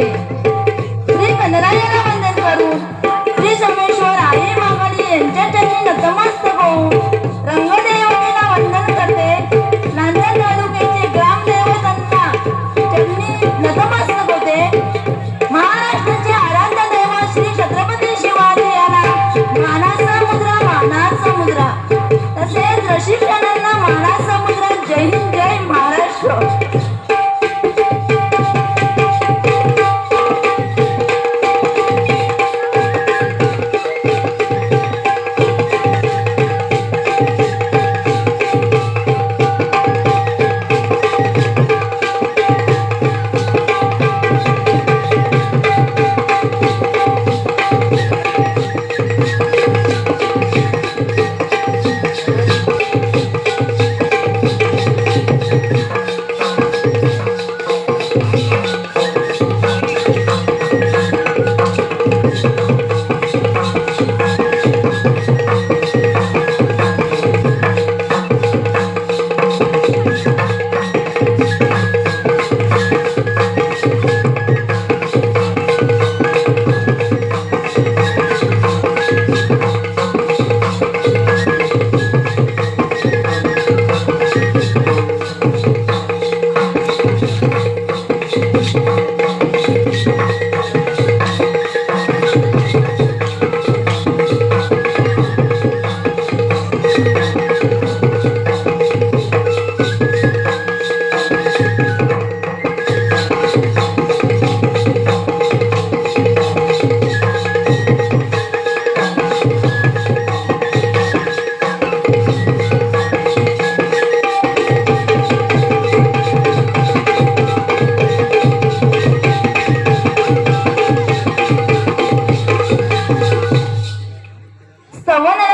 करते. श्री गणरायाला वंदन करून श्री सोमेश्वर आई मागणी यांच्या चरणी नतमस्तक होऊन रंगदेवतेला वंदन करते. नांदेड तालुक्याचे ग्रामदैवतांना चरणी नतमस्तक होते. महाराष्ट्राचे आराध्य दैवत श्री छत्रपती शिवाजी याला मानाचा मुद्रा तसेच रसिकांना मानाचा मुद्रा. जय हिंद, जय महाराष्ट्र.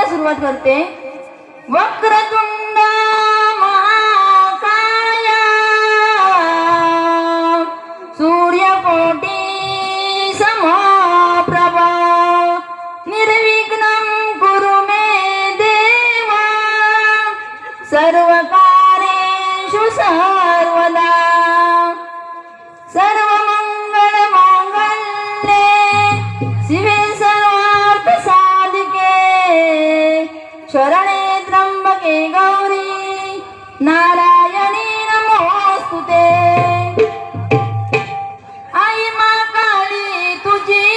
सुरुवात करते. वक्रतुंड महाकाय सूर्यकोटी समप्रभ निर्विघ्नं कुरु मे देवा सर्वकार्येषु सर्वदा. सर्वमंगल मांगल्ये शिवे सर्वार्थ साधिके शरणे त्र्यंबके गौरी नारायणी नमोस्तुते. आई मा काळी तुझी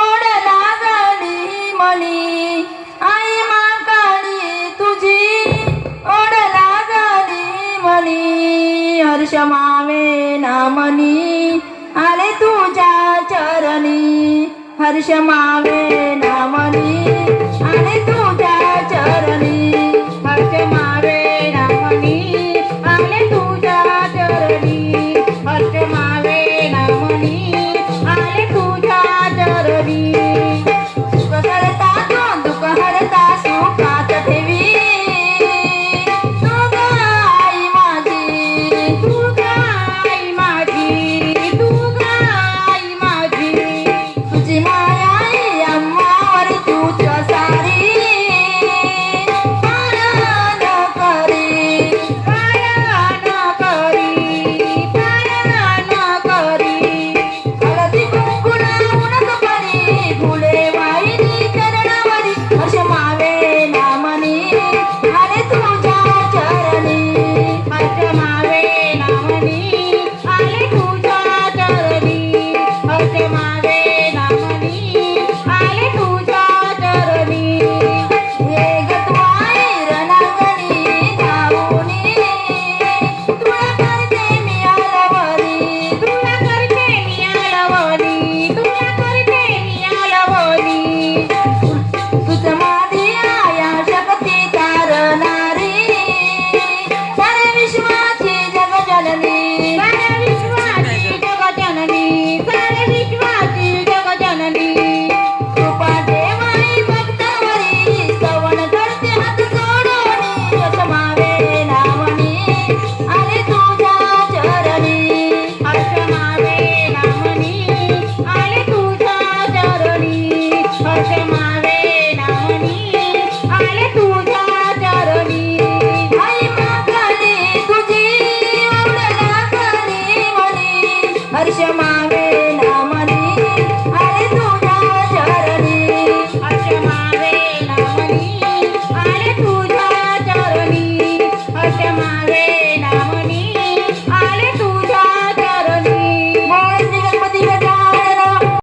ओढ लागली मनी. आई मा काळी तुझी ओढ लागली मनी. हर्ष मावे नामनी आले तुझ्या चरणी. हर्ष मावे नामनी आले तुझ्या चरणी. हर्ष मावे नामनी आले तुझ्या चरणी. हर्ष मावे नामनी आले तुझ्या चरणी. सुख हरता तू दुःख हरता सुखात ठेवी. तू ग आई माझी, तू ग आई माझी, तू ग आई माझी. तुझी माया आई अम्मावर तूच सारी. हर्ष